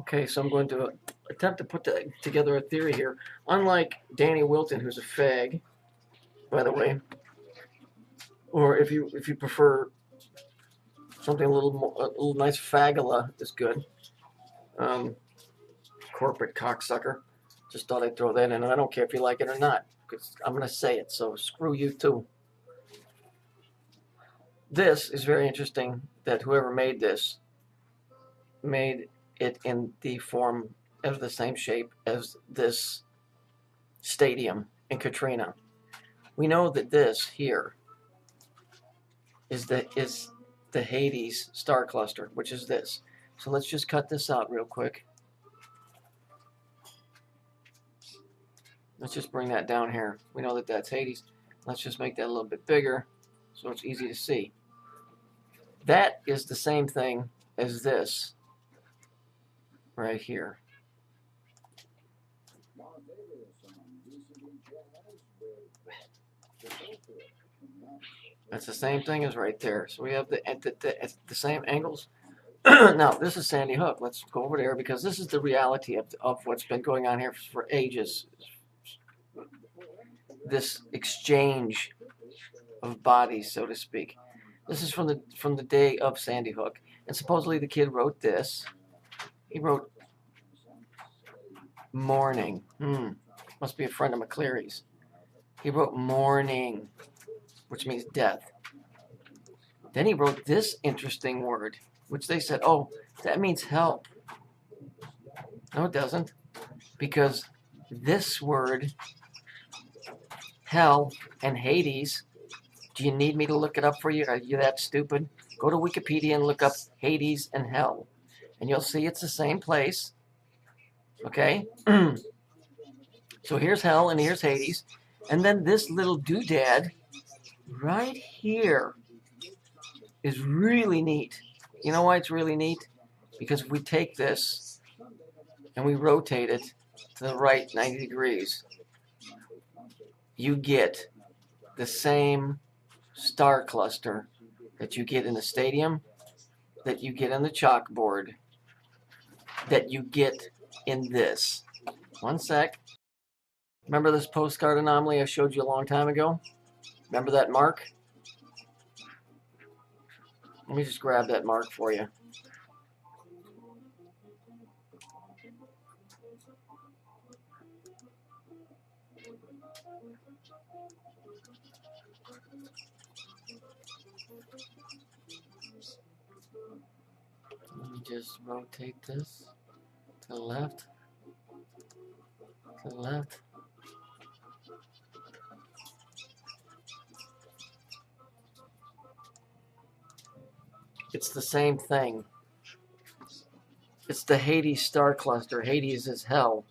Okay, so I'm going to attempt to put together a theory here. Unlike Danny Wilton, who's a fag, by the way, or if you prefer something a little nice, fagula is good. Corporate cocksucker. Just thought I'd throw that in, and I don't care if you like it or not, because I'm going to say it, so screw you too. This is very interesting that whoever made this made it in the form of the same shape as this stadium in Katrina. We know that this here is the Hades star cluster, which is this. So let's just cut this out real quick. Let's just bring that down here. We know that that's Hades. Let's just make that a little bit bigger so it's easy to see. That is the same thing as this right here. That's the same thing as right there. So we have the same angles. Now, this is Sandy Hook. Let's go over there because this is the reality of what's been going on here for ages. This exchange of bodies, so to speak. This is from the day of Sandy Hook. And supposedly the kid wrote this. He wrote morning. Must be a friend of McCleary's. He wrote morning, which means death. Then he wrote this interesting word, which they said, oh, that means help. No, it doesn't. Because this word, hell and Hades, do you need me to look it up for you? Are you that stupid? Go to Wikipedia and look up Hades and hell. And you'll see it's the same place. Okay? So here's hell and here's Hades. And then this little doodad right here is really neat. You know why it's really neat? Because if we take this and we rotate it to the right 90 degrees, you get the same star cluster that you get in the stadium, that you get on the chalkboard, that you get in this. One sec. Remember this postcard anomaly I showed you a long time ago? Remember that mark? Let me just grab that mark for you. Let me just rotate this to the left, to the left. It's the same thing. It's the Hades star cluster. Hades is hell.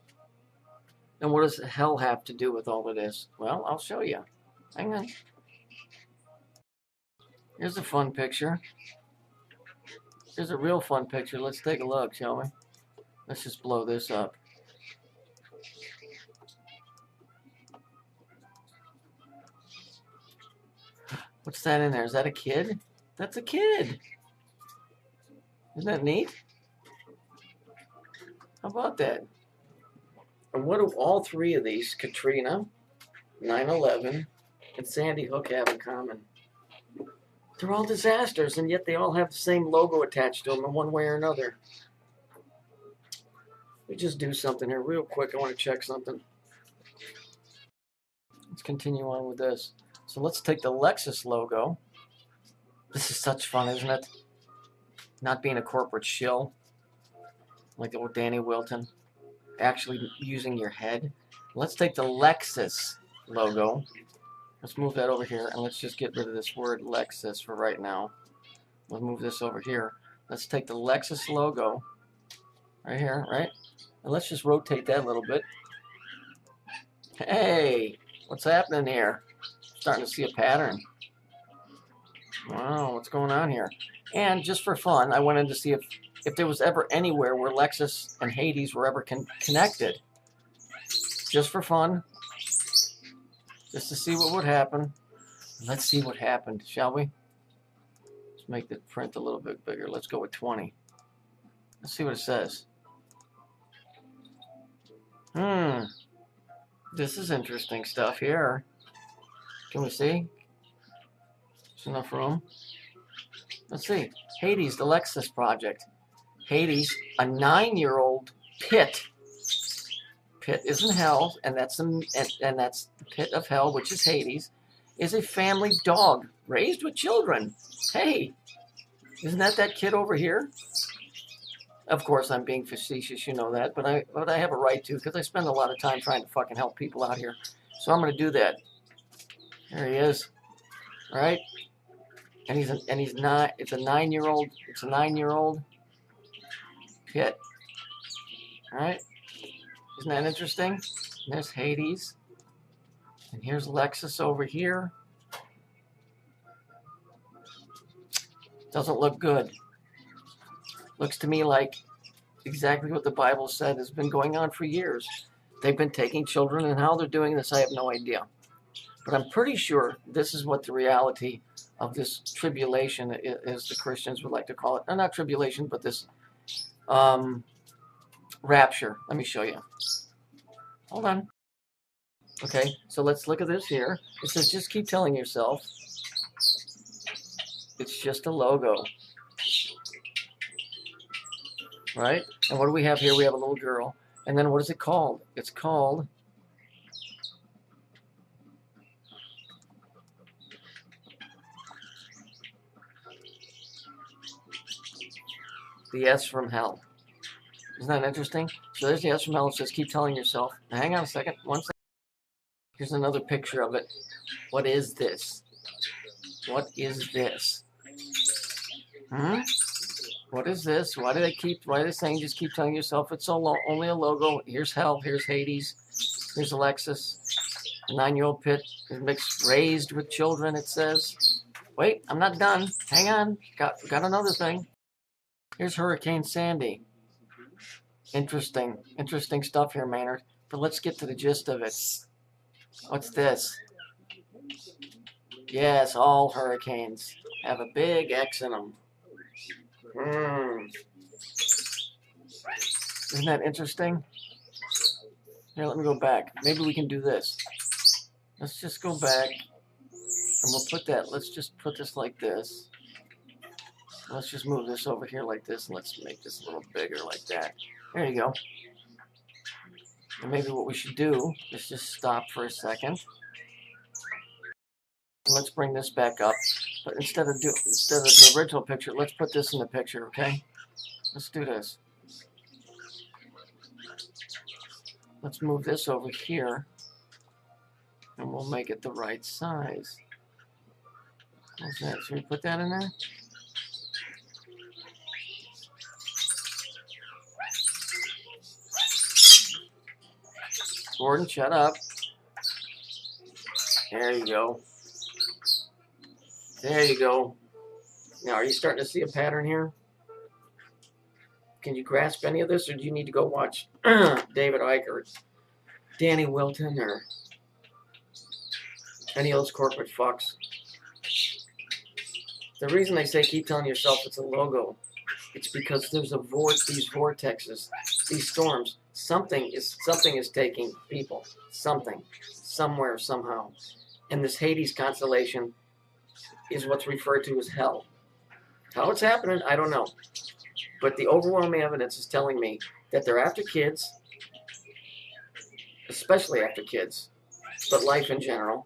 And what does hell have to do with all of this? Well, I'll show you. Hang on. Here's a fun picture. Here's a real fun picture. Let's take a look, shall we? Let's just blow this up. What's that in there? Is that a kid? That's a kid. Isn't that neat? How about that? And what do all three of these, Katrina, 9/11, and Sandy Hook, have in common? They're all disasters, and yet they all have the same logo attached to them in one way or another. Let me just do something here real quick. I want to check something. Let's continue on with this. So let's take the Lexus logo. This is such fun, isn't it? Not being a corporate shill, like the old Danny Wilton. Actually using your head. Let's take the Lexus logo. Let's move that over here, and let's just get rid of this word Lexus for right now. We'll move this over here. Let's take the Lexus logo right here, right? And let's just rotate that a little bit. Hey, what's happening here? Starting to see a pattern. Wow, what's going on here? And just for fun, I went in to see if there was ever anywhere where Lexus and Hades were ever connected. Just for fun. Just to see what would happen. Let's see what happened, shall we? Let's make the print a little bit bigger. Let's go with 20. Let's see what it says. This is interesting stuff here. Can we see? There's enough room. Let's see. Hades, the Lexus Project. Hades, a 9-year-old pit. Pit is in hell, and that's the pit of hell, which is Hades, is a family dog raised with children. Hey, isn't that kid over here? Of course, I'm being facetious, you know that, but I have a right to, because I spend a lot of time trying to fucking help people out here. So I'm going to do that. There he is. All right? And he's not. It's a 9-year-old. It's a 9-year-old pit. All right? Isn't that interesting? And there's Hades. And here's Lexus over here. Doesn't look good. Looks to me like exactly what the Bible said has been going on for years. They've been taking children, and how they're doing this, I have no idea. But I'm pretty sure this is what the reality of this tribulation is, the Christians would like to call it. Or not tribulation, but this rapture. Let me show you. Hold on. Okay, so let's look at this here. It says, just keep telling yourself it's just a logo. Right? And what do we have here? We have a little girl. And then what is it called? It's called the S from hell. Isn't that interesting? So there's the S from hell. It says keep telling yourself. Now, hang on a second. One second. Here's another picture of it. What is this? What is this? What is this? Why are they saying just keep telling yourself it's only a logo? Here's hell. Here's Hades. Here's Alexis. A 9-year-old pit is mixed, raised with children, it says. Wait, I'm not done. Hang on. Got another thing. Here's Hurricane Sandy. Interesting stuff here, Maynard. But let's get to the gist of it. What's this? Yes, all hurricanes have a big X in them. Isn't that interesting? Here, let me go back. Maybe we can do this. Let's just go back, and we'll put that. Let's just put this like this. Let's just move this over here like this, and let's make this a little bigger like that. There you go. And maybe what we should do is just stop for a second. Let's bring this back up. But instead of the original picture, let's put this in the picture, okay? Let's do this. Let's move this over here, and we'll make it the right size. What's that? Should we put that in there? Gordon, shut up. There you go. There you go. Now, are you starting to see a pattern here? Can you grasp any of this, or do you need to go watch David Icke or Danny Wilton or any of those corporate fucks? The reason they say keep telling yourself it's a logo, it's because there's these vortexes, these storms. Something is taking people. Something, somewhere, somehow. And this Hades constellation is what's referred to as hell. How it's happening, I don't know. But the overwhelming evidence is telling me that they're after kids, especially after kids, but life in general.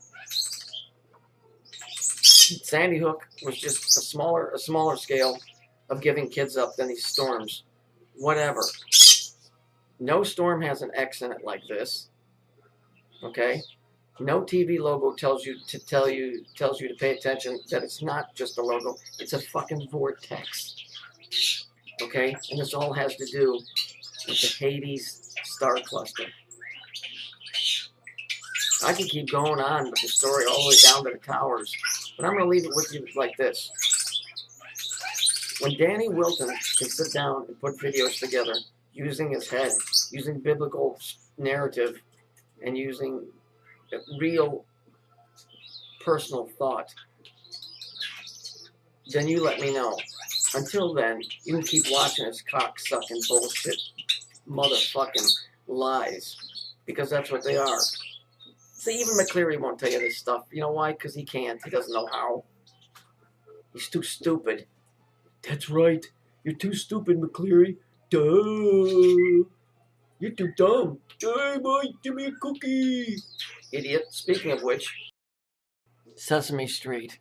Sandy Hook was just a smaller scale of giving kids up than these storms. Whatever. No storm has an X in it like this. Okay? No TV logo tells you to pay attention that it's not just a logo. It's a fucking vortex. Okay? And this all has to do with the Hades star cluster. I can keep going on with the story all the way down to the towers, but I'm going to leave it with you like this. When Danny Wilton can sit down and put videos together using his head, using biblical narrative, and using real personal thought, then you let me know. Until then, you can keep watching his cock-sucking bullshit, motherfucking lies. because that's what they are. See, even McCleary won't tell you this stuff. You know why? Because he can't. He doesn't know how. He's too stupid. That's right. You're too stupid, McCleary. Duh. You're too dumb. Hey, boy, give me a cookie. Idiot. Speaking of which, Sesame Street.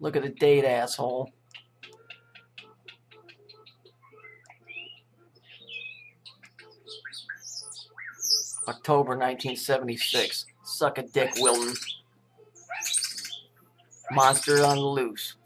Look at the date, asshole. October 1976. Suck a dick, Wilton. Monster on the loose.